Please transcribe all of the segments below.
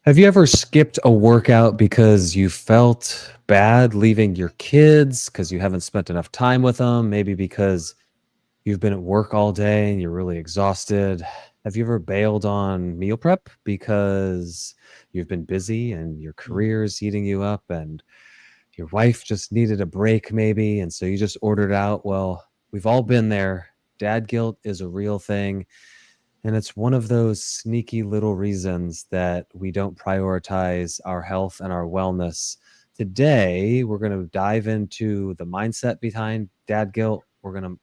Have you ever skipped a workout because you felt bad leaving your kids because you haven't spent enough time with them? Maybe because you've been at work all day and you're really exhausted. Have you ever bailed on meal prep because you've been busy and your Mm. career is eating you up and your wife just needed a break, maybe? And so you just ordered out? Well, we've all been there. Dad guilt is a real thing. And it's one of those sneaky little reasons that we don't prioritize our health and our wellness. Today, we're going to dive into the mindset behind dad guilt. We're going to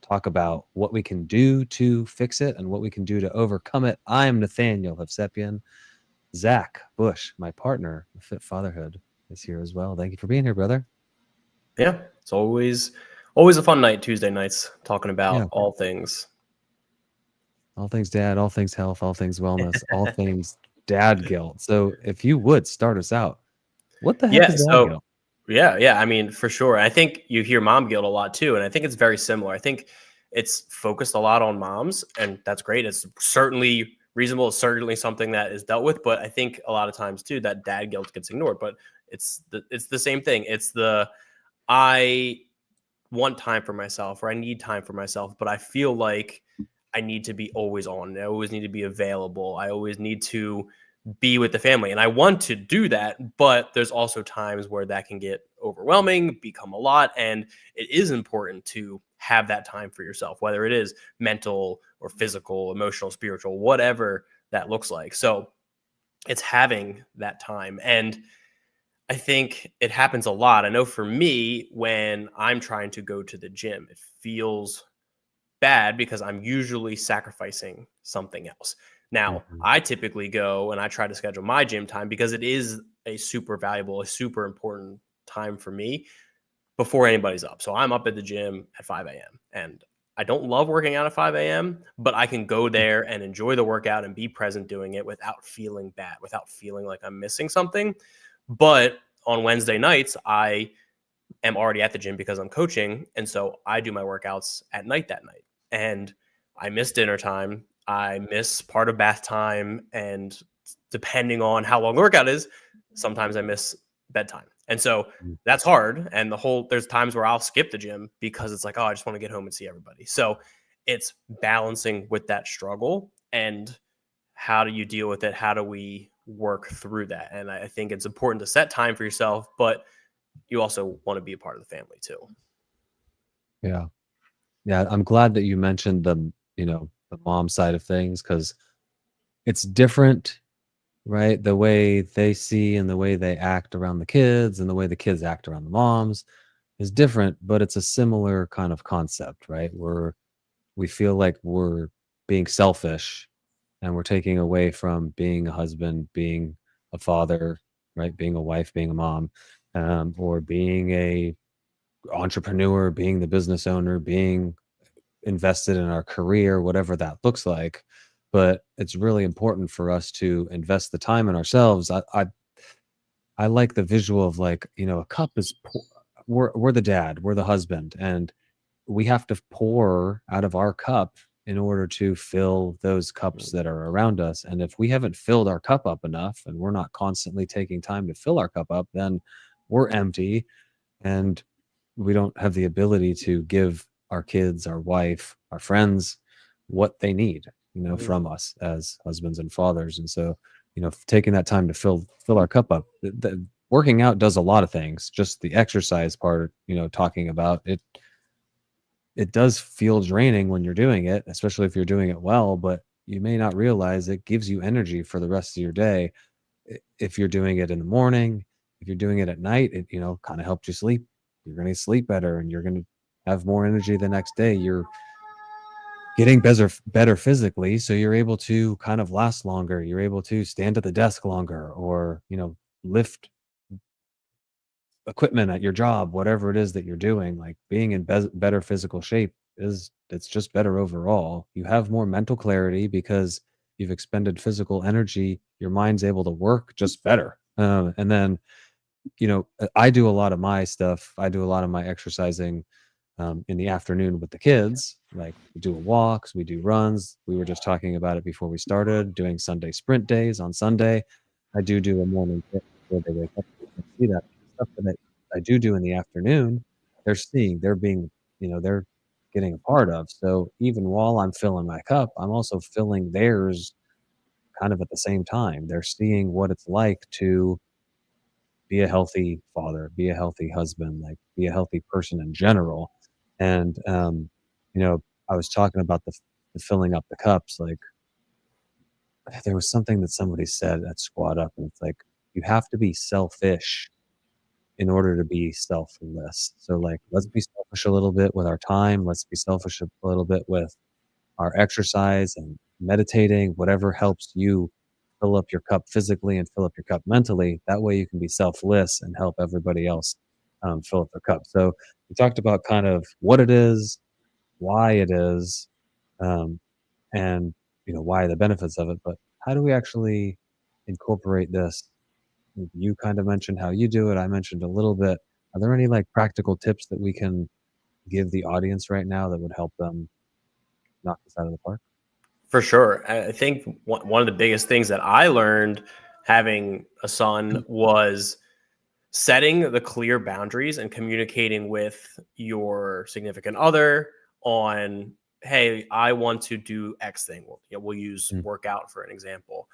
talk about what we can do to fix it and what we can do to overcome it. I'm Nathaniel 𝐓𝐫𝐚𝐝. Zach Bush, my partner, with Fit Fatherhood, is here as well. Thank you for being here, brother. Yeah, it's always a fun night, Tuesday nights, talking Yeah. about all things. All things dad, all things health, all things wellness, all things dad guilt. So if you would start us out, what the heck Yeah, is dad so guilt? yeah, I mean, for sure. I think you hear mom guilt a lot too, and I think it's very similar. I think it's focused a lot on moms, and that's great. It's certainly reasonable. It's certainly something that is dealt with, but I think a lot of times too that dad guilt gets ignored. But it's the same thing. It's the I want time for myself or I need time for myself, but I feel like I need to be always on. I always need to be available. I always need to be with the family. And I want to do that, but there's also times where that can get overwhelming, become a lot. And it is important to have that time for yourself, whether it is mental or physical, emotional, spiritual, whatever that looks like. So it's having that time. And I think it happens a lot. I know for me, when I'm trying to go to the gym, it feels bad because I'm usually sacrificing something else. Now, Mhm. I typically go and I try to schedule my gym time because it is a super valuable, a super important time for me before anybody's up. So I'm up at the gym at 5 a.m. and I don't love working out at 5 a.m., but I can go there and enjoy the workout and be present doing it without feeling bad, without feeling like I'm missing something. But on Wednesday nights, I am already at the gym because I'm coaching. And so I do my workouts at night that night. And I miss dinner time. I miss part of bath time. And depending on how long the workout is, sometimes I miss bedtime. And so Mm. that's hard. And there's times where I'll skip the gym because it's like, oh, I just want to get home and see everybody. So it's balancing with that struggle and how do you deal with it? How do we work through that? And I think it's important to set time for yourself, but you also want to be a part of the family too. Yeah. Yeah, I'm glad that you mentioned the mom side of things because it's different, right? The way they see and the way they act around the kids and the way the kids act around the moms is different, but it's a similar kind of concept, right? We feel like we're being selfish and we're taking away from being a husband, being a father, right? Being a wife, being a mom, or being a entrepreneur, being the business owner, being invested in our career, whatever that looks like. But it's really important for us to invest the time in ourselves. I like the visual of like, a cup is we're the dad, we're the husband, and we have to pour out of our cup in order to fill those cups Mm. that are around us. And if we haven't filled our cup up enough and we're not constantly taking time to fill our cup up, then we're empty and we don't have the ability to give our kids, our wife, our friends what they need, Mhm. from us as husbands and fathers. And so, taking that time to fill our cup up. The working out does a lot of things. Just the exercise part, talking about it, it does feel draining when you're doing it, especially if you're doing it well, but you may not realize it gives you energy for the rest of your day. If you're doing it in the morning, if you're doing it at night, it, kind of helps you sleep. You're going to sleep better and you're going to have more energy the next day. You're getting better physically, so you're able to kind of last longer. You're able to stand at the desk longer or, lift equipment at your job, whatever it is that you're doing, like being in better physical shape it's just better overall. You have more mental clarity because you've expended physical energy. Your mind's able to work just better. And then, I do a lot of my stuff. I do a lot of my exercising in the afternoon with the kids. Like we do walks, we do runs. We were just talking about it before we started doing Sunday sprint days on Sunday. I do a morning fit before they wake up. They can see that. The stuff that I do in the afternoon, they're seeing, they're being, they're getting a part of. So even while I'm filling my cup, I'm also filling theirs kind of at the same time. They're seeing what it's like to be a healthy father, be a healthy husband, like be a healthy person in general. And I was talking about the filling up the cups. Like there was something that somebody said at Squad Up, and it's like you have to be selfish in order to be selfless. So like let's be selfish a little bit with our time. Let's be selfish a little bit with our exercise and meditating, whatever helps you fill up your cup physically and fill up your cup mentally. That way you can be selfless and help everybody else fill up their cup. So we talked about kind of what it is, why it is, um, and why the benefits of it. But how do we actually incorporate this? You kind of mentioned how you do it. I mentioned a little bit. Are there any like practical tips that we can give the audience right now that would help them knock this out of the park? For sure. I think one of the biggest things that I learned having a son was setting the clear boundaries and communicating with your significant other on, hey, I want to do X thing. We'll use Mm, workout for an example.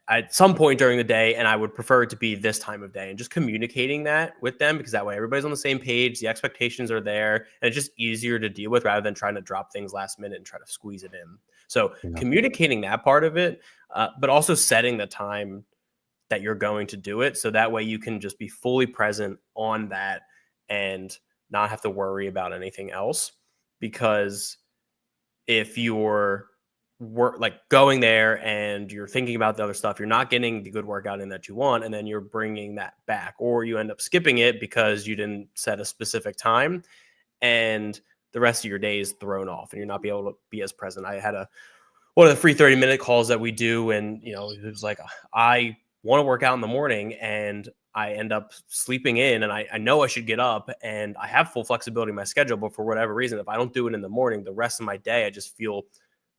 At some point during the day, and I would prefer it to be this time of day, and just communicating that with them, because that way everybody's on the same page, the expectations are there, and it's just easier to deal with rather than trying to drop things last minute and try to squeeze it in. So yeah. communicating that part of it, but also setting the time that you're going to do it, so that way you can just be fully present on that and not have to worry about anything else. Because if you're like going there and you're thinking about the other stuff, you're not getting the good workout in that you want, and then you're bringing that back, or you end up skipping it because you didn't set a specific time, and the rest of your day is thrown off, and you're not be able to be as present. I had a one of the free 30-minute calls that we do, and it was like, I want to work out in the morning and I end up sleeping in, and I know I should get up and I have full flexibility in my schedule, but for whatever reason, if I don't do it in the morning, the rest of my day I just feel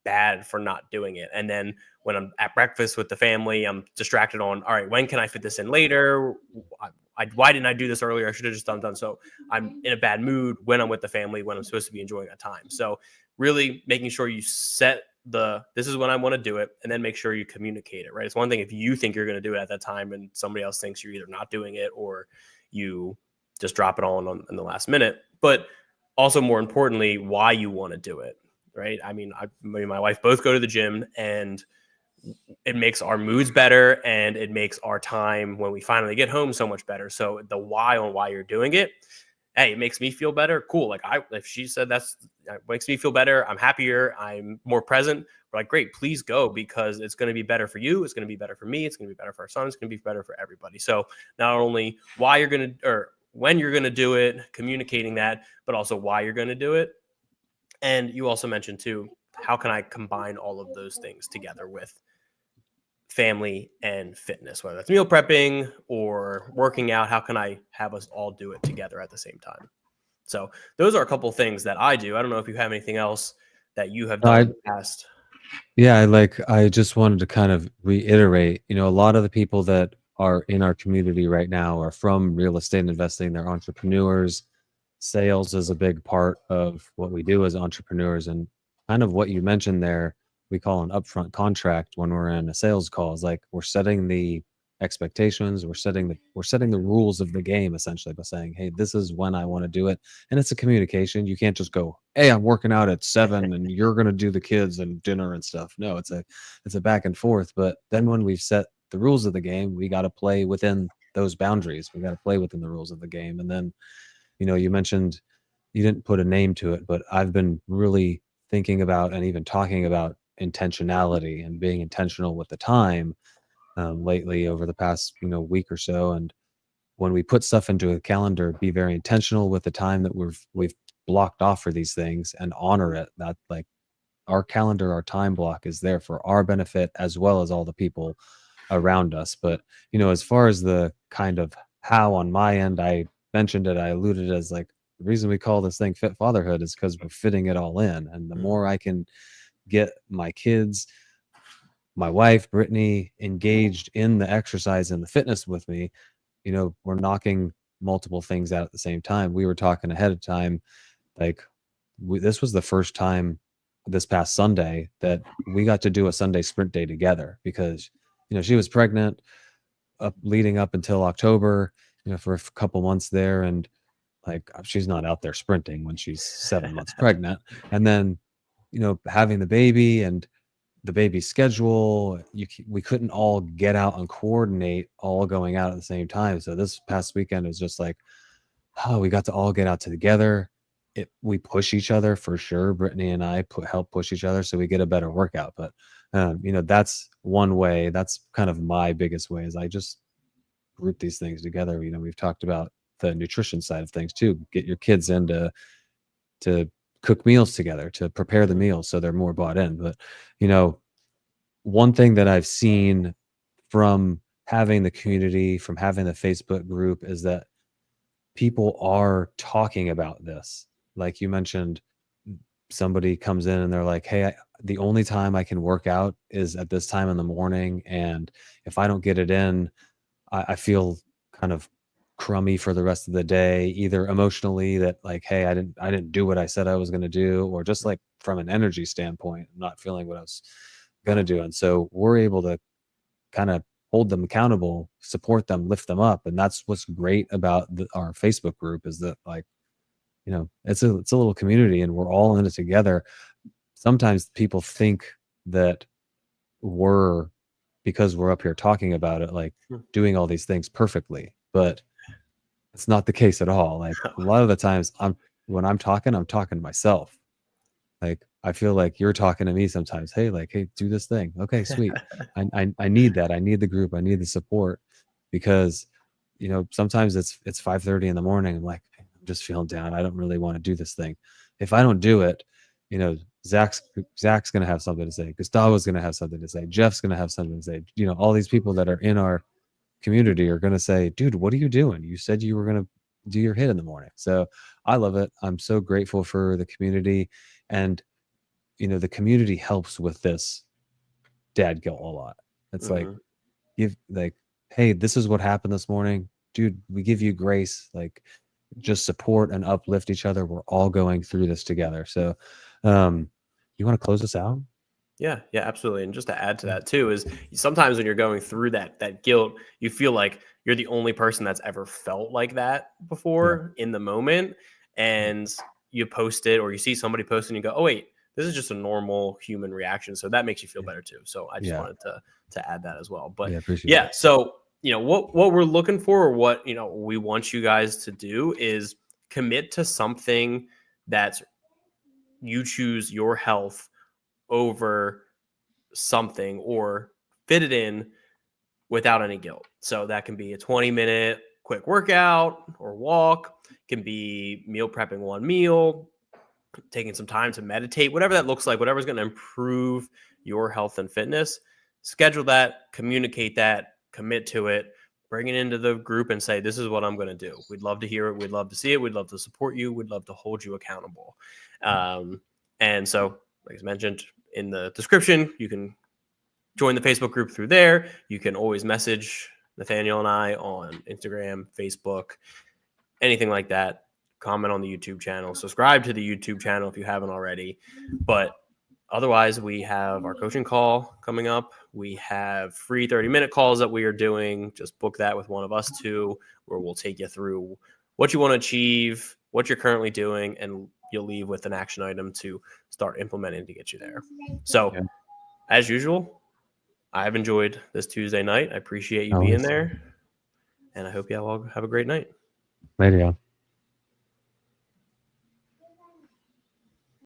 bad for not doing it. And then when I'm at breakfast with the family, I'm distracted on, all right, when can I fit this in later? Why didn't I do this earlier? I should have just done. So I'm in a bad mood when I'm with the family, when I'm supposed to be enjoying that time. So really making sure you set this is when I want to do it, and then make sure you communicate it, right? It's one thing if you think you're going to do it at that time and somebody else thinks you're either not doing it or you just drop it on in the last minute. But also more importantly, why you want to do it, right? I mean, me and my wife both go to the gym, and it makes our moods better, and it makes our time when we finally get home so much better. So the why on why you're doing it, hey, it makes me feel better. Cool. Like if she said that makes me feel better, I'm happier, I'm more present. We're like, great, please go, because it's going to be better for you. It's going to be better for me. It's going to be better for our son. It's going to be better for everybody. So not only why you're going to, or when you're going to do it, communicating that, but also why you're going to do it. And you also mentioned too, how can I combine all of those things together with family and fitness, whether that's meal prepping or working out? How can I have us all do it together at the same time? So those are a couple of things that I do. I don't know if you have anything else that you have No, done in the past. yeah, I just wanted to kind of reiterate, a lot of the people that are in our community right now are from real estate investing. They're entrepreneurs. Sales is a big part of what we do as entrepreneurs, and kind of what you mentioned there, we call an upfront contract when we're in a sales call. Is like we're setting the expectations, we're setting the rules of the game essentially by saying, "Hey, this is when I want to do it." And it's a communication. You can't just go, "Hey, I'm working out at 7 and you're going to do the kids and dinner and stuff." No, it's a back and forth. But then when we've set the rules of the game, we got to play within those boundaries. We got to play within the rules of the game. And then you mentioned you didn't put a name to it, but I've been really thinking about and even talking about intentionality and being intentional with the time lately over the past week or so. And when we put stuff into a calendar, be very intentional with the time that we've blocked off for these things and honor it. That like our calendar, our time block is there for our benefit as well as all the people around us. But, as far as the kind of how on my end, I mentioned it, I alluded as like the reason we call this thing Fit Fatherhood is because we're fitting it all in. And the Mhm. more I can get my kids my wife, Brittany, engaged in the exercise and the fitness with me, we're knocking multiple things out at the same time. We were talking ahead of time, like this was the first time this past Sunday that we got to do a Sunday sprint day together because, she was pregnant leading up until October, for a couple months there. And like, she's not out there sprinting when she's 7 months pregnant. And then, having the baby and the baby's schedule, we couldn't all get out and coordinate all going out at the same time. So this past weekend was just like, oh, we got to all get out together. We push each other for sure. Brittany and I help push each other so we get a better workout. But that's one way. That's kind of my biggest way is I just group these things together. We've talked about the nutrition side of things too. Get your kids into to cook meals together, to prepare the meals so they're more bought in. But one thing that I've seen from having the community, from having the Facebook group, is that people are talking about this. Like you mentioned, somebody comes in and they're like, hey, the only time I can work out is at this time in the morning. And if I don't get it in, I feel kind of crummy for the rest of the day, either emotionally that like, hey, I didn't do what I said I was going to do, or just like from an energy standpoint, I'm not feeling what I was going to do. And so we're able to kind of hold them accountable, support them, lift them up. And that's what's great about our Facebook group is that like, it's a little community and we're all in it together. Sometimes people think that because we're up here talking about it, like doing all these things perfectly, but it's not the case at all. Like a lot of the times when I'm talking to myself. Like, I feel like you're talking to me sometimes. Hey, do this thing. Okay, sweet. I need that. I need the group. I need the support because, sometimes it's 5:30 in the morning. I'm like, I'm just feeling down. I don't really want to do this thing. If I don't do it, Zach's going to have something to say. Gustavo's going to have something to say. Jeff's going to have something to say. All these people that are in our community are going to say, dude, what are you doing? You said you were going to do your hit in the morning. So I love it. I'm so grateful for the community. And, the community helps with this dad guilt a lot. It's like, hey, this is what happened this morning. Dude, we give you grace. Like, just support and uplift each other. We're all going through this together. So, you want to close us out? Yeah, absolutely. And just to add to that too, is sometimes when you're going through that guilt, you feel like you're the only person that's ever felt like that before in the moment. And you post it or you see somebody post and you go, oh wait, this is just a normal human reaction. So that makes you feel better too. So I just wanted to add that as well. But appreciate it. So what we're looking for, or what we want you guys to do, is commit to something that's you choose your health over something, or fit it in without any guilt. So that can be a 20-minute quick workout or walk, it can be meal prepping one meal, taking some time to meditate, whatever that looks like, whatever's going to improve your health and fitness. Schedule that, communicate that, commit to it, bring it into the group and say, this is what I'm going to do. We'd love to hear it. We'd love to see it. We'd love to support you. We'd love to hold you accountable. And so, like I mentioned in the description, you can join the Facebook group through there. You can always message Nathaniel and I on Instagram, Facebook, anything like that. Comment on the YouTube channel. Subscribe to the YouTube channel if you haven't already. But otherwise, we have our coaching call coming up. We have free 30-minute calls that we are doing. Just book that with one of us two, where we'll take you through what you want to achieve, what you're currently doing, and you'll leave with an action item to start implementing to get you there. So, as usual, I've enjoyed this Tuesday night. I appreciate you being there, and I hope you all have a great night. Later, y'all.